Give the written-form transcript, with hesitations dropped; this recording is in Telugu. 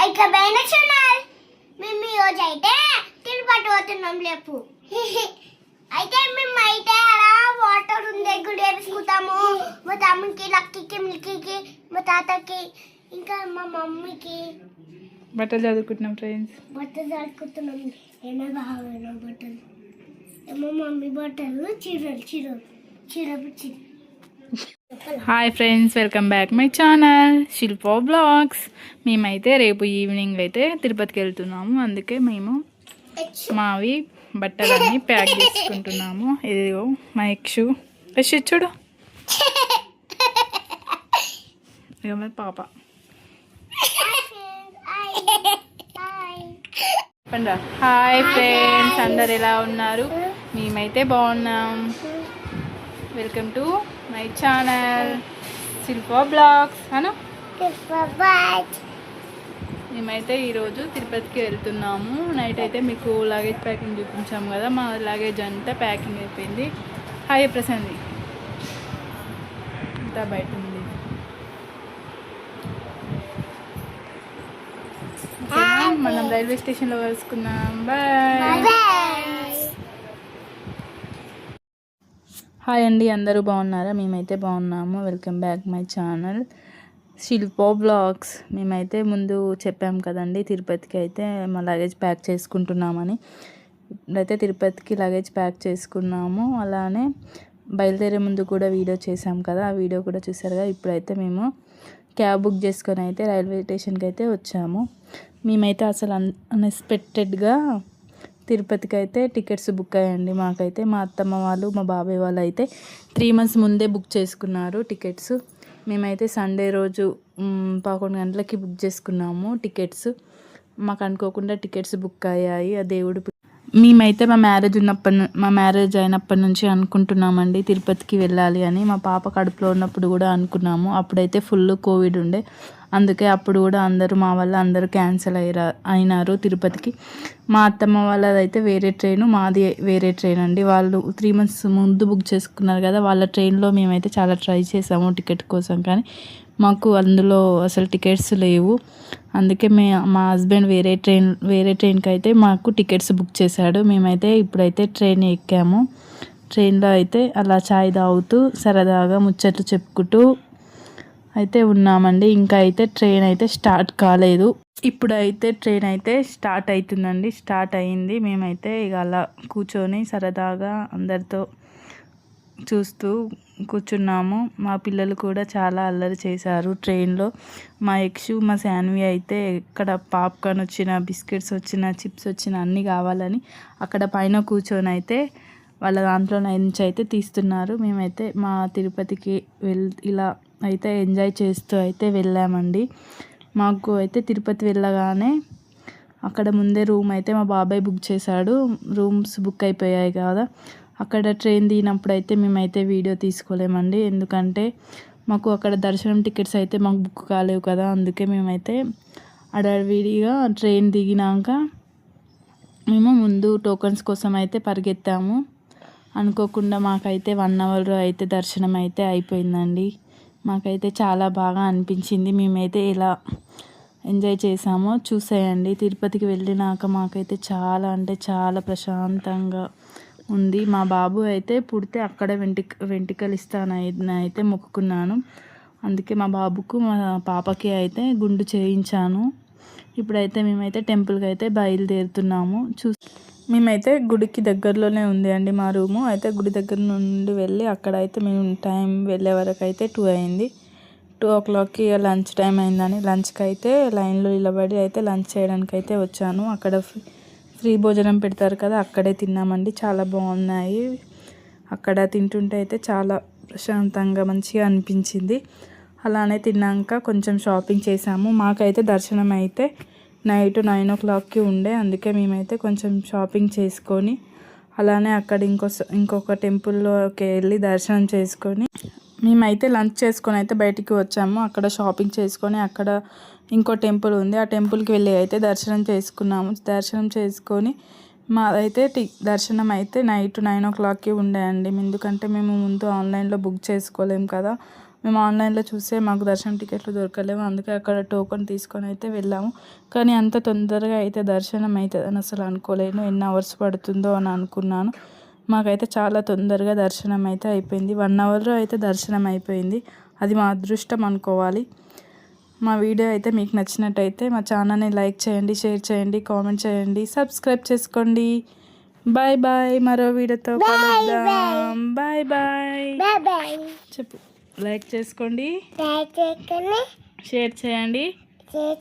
ఇకమైన ఛానల్ మేము ఈరోజు అయితే తిరుపతి పోతున్నాం లేపు అయితే మేము అయితే అలా వాటర్ ఉండే గుడి వేసుకుంటాము మా తమ్మునికి లక్కీకి మిల్కీకి మా తాతకి ఇంకా మా మమ్మీకి బట్టలు చదువుకుంటున్నాం ఫ్రెండ్స్. బట్టలు చదువుకుంటున్నాం. ఏమో బాగా బట్టలు ఏమో మమ్మీ బట్టలు చీరలు చీరలు చీరలు చీర. Hi friends, welcome back my channel Shilpa blogs. మేమైతే రేపు ఈవినింగ్ అయితే తిరుపతికి వెళ్తున్నాము. అందుకే మేము మావి బట్టలన్నీ ప్యాక్ చేసుకుంటున్నాము. ఇదిగో మా యక్షు చూడు, ఇక మా పాప. హాయ్ ఫ్రెండ్స్, అందరు ఎలా ఉన్నారు? మేమైతే బాగున్నాం. Welcome to my channel Shilpa blogs అను. మేమైతే ఈరోజు తిరుపతికి వెళ్తున్నాము. నైట్ అయితే మీకు లగేజ్ ప్యాకింగ్ చూపించాము కదా, మా లగేజ్ అంతా ప్యాకింగ్ అయిపోయింది. హాయ్ ప్రశాంతి అంతా బయట ఉంది. మనం రైల్వే స్టేషన్లో కలుసుకుందాం. బాయ్. హాయ్ అండి, అందరూ బాగున్నారా? మేమైతే బాగున్నాము. Welcome back my channel Shilpa blogs. మేమైతే ముందు చెప్పాం కదండి తిరుపతికి అయితే మా లగేజ్ ప్యాక్ చేసుకుంటున్నామని. ఇప్పుడైతే తిరుపతికి లగేజ్ ప్యాక్ చేసుకున్నాము. అలానే బయలుదేరే ముందు కూడా వీడియో చేసాం కదా, ఆ వీడియో కూడా చూసారు కదా. ఇప్పుడైతే మేము క్యాబ్ బుక్ చేసుకొని అయితే రైల్వే స్టేషన్కి అయితే వచ్చాము. మేమైతే అసలు అన్ఎక్స్పెక్టెడ్గా తిరుపతికి అయితే టికెట్స్ బుక్ అయ్యండి. మాకైతే మా అత్తమ్మ వాళ్ళు మా బాబాయ్ వాళ్ళు అయితే 3 months ముందే బుక్ చేసుకున్నారు టికెట్స్. మేమైతే సండే రోజు 11 గంటలకి బుక్ చేసుకున్నాము టికెట్స్. మాకు అనుకోకుండా టికెట్స్ బుక్ అయ్యాయి. ఆ దేవుడు. మేమైతే మా మ్యారేజ్ అయినప్పటి నుంచి అనుకుంటున్నామండి తిరుపతికి వెళ్ళాలి అని. మా పాప కడుపులో ఉన్నప్పుడు కూడా అనుకున్నాము. అప్పుడైతే ఫుల్ కోవిడ్ ఉండే, అందుకే అప్పుడు కూడా మా వల్ల అందరూ క్యాన్సిల్ అయినారు తిరుపతికి. మా అత్తమ్మ వాళ్ళదైతే వేరే ట్రైను, మాది వేరే ట్రైన్ అండి. వాళ్ళు 3 months ముందు బుక్ చేసుకున్నారు కదా, వాళ్ళ ట్రైన్లో మేమైతే చాలా ట్రై చేసాము టికెట్ కోసం, కానీ మాకు అందులో అసలు టికెట్స్ లేవు. అందుకే మా హస్బెండ్ వేరే ట్రైన్కి అయితే మాకు టికెట్స్ బుక్ చేశాడు. మేమైతే ఇప్పుడైతే ట్రైన్ ఎక్కాము. ట్రైన్లో అయితే అలా చాయ్ తాగుతూ సరదాగా ముచ్చట్లు చెప్పుకుంటూ అయితే ఉన్నామండి. ఇంకా అయితే ట్రైన్ అయితే స్టార్ట్ కాలేదు. ఇప్పుడైతే ట్రైన్ అయితే స్టార్ట్ అవుతుందండి. స్టార్ట్ అయ్యింది. మేమైతే ఇక అలా కూర్చొని సరదాగా అందరితో చూస్తూ కూర్చున్నాము. మా పిల్లలు కూడా చాలా అల్లరి చేశారు ట్రైన్లో. మా యక్షు మా శాన్వి అయితే ఎక్కడ పాప్కార్న్ వచ్చిన, బిస్కెట్స్ వచ్చిన, చిప్స్ వచ్చిన అన్నీ కావాలని అక్కడ పైన కూర్చొని అయితే వాళ్ళ దాంట్లో నుంచి అయితే తీస్తున్నారు. మేమైతే మా తిరుపతికి ఇలా అయితే ఎంజాయ్ చేస్తూ అయితే వెళ్ళామండి. మాకు అయితే తిరుపతి వెళ్ళగానే అక్కడ ముందే రూమ్ అయితే మా బాబాయ్ బుక్ చేశాడు. రూమ్స్ బుక్ అయిపోయాయి కదా, అక్కడ ట్రైన్ దిగినప్పుడు అయితే మేమైతే వీడియో తీసుకోలేమండి. ఎందుకంటే మాకు అక్కడ దర్శనం టికెట్స్ అయితే మాకు బుక్ కాలేవు కదా, అందుకే మేమైతే అడవిడిగా ట్రైన్ దిగినాక మేము ముందు టోకన్స్ కోసం అయితే పరిగెత్తాము. అనుకోకుండా మాకైతే 1 hour అయితే దర్శనం అయితే అయిపోయిందండి. మాకైతే చాలా బాగా అనిపించింది. మేమైతే ఎలా ఎంజాయ్ చేసామో చూసేయండి. తిరుపతికి వెళ్ళినాక మాకైతే చాలా అంటే చాలా ప్రశాంతంగా ఉంది. మా బాబు అయితే పుడితే అక్కడే వెంట్రుకలు ఇస్తానని అయితే మొక్కుకున్నాను. అందుకే మా బాబుకు మా పాపకి అయితే గుండు చేయించాను. ఇప్పుడైతే మేమైతే టెంపుల్కి అయితే బయలుదేరుతున్నాము. మేమైతే గుడికి దగ్గరలోనే ఉంది అండి మా రూము. అయితే గుడి దగ్గర నుండి వెళ్ళి అక్కడైతే మేము టైం వెళ్ళే వరకు అయితే 2 అయింది. 2 o'clockకి లంచ్ టైం అయిందని లంచ్కి అయితే లైన్లో నిలబడి అయితే లంచ్ చేయడానికి అయితే వచ్చాను. అక్కడ ఫ్రీ భోజనం పెడతారు కదా, అక్కడే తిన్నామండి. చాలా బాగున్నాయి. అక్కడ తింటుంటే అయితే చాలా ప్రశాంతంగా మంచిగా అనిపించింది. అలానే తిన్నాక కొంచెం షాపింగ్ చేసాము. మాకైతే దర్శనం అయితే నైట్ 9 o'clockకి ఉండే, అందుకే మేమైతే కొంచెం షాపింగ్ చేసుకొని అలానే అక్కడ ఇంకొక టెంపుల్లోకి వెళ్ళి దర్శనం చేసుకొని మేమైతే లంచ్ చేసుకొని అయితే బయటికి వచ్చాము. అక్కడ షాపింగ్ చేసుకొని అక్కడ ఇంకో టెంపుల్ ఉంది, ఆ టెంపుల్కి వెళ్ళి అయితే దర్శనం చేసుకున్నాము. దర్శనం చేసుకొని మాదైతే దర్శనం అయితే నైట్ 9 o'clockకి ఉండే అండి. ఎందుకంటే మేము ముందు ఆన్లైన్లో బుక్ చేసుకోలేము కదా, మేము ఆన్లైన్లో చూసే మాకు దర్శనం టికెట్లు దొరకలేవు, అందుకే అక్కడ టోకెన్ తీసుకొని అయితే వెళ్ళాము. కానీ అంత తొందరగా అయితే దర్శనం అవుతుంది అని అసలు అనుకోలేను, ఎన్ని అవర్స్ పడుతుందో అని అనుకున్నాను. మాకైతే చాలా తొందరగా దర్శనం అయితే అయిపోయింది, 1 అవర్లో అయితే దర్శనం అయిపోయింది. అది మా అదృష్టం అనుకోవాలి. మా వీడియో అయితే మీకు నచ్చినట్టయితే మా ఛానల్ని లైక్ చేయండి, షేర్ చేయండి, కామెంట్ చేయండి, సబ్స్క్రైబ్ చేసుకోండి. బాయ్ బాయ్, మరో వీడియోతో కలుద్దాం. Bye bye bye bye. చెప్పు. లైక్ చేసుకోండి, లైక్ చేయకండి, షేర్ చేయండి. షేర్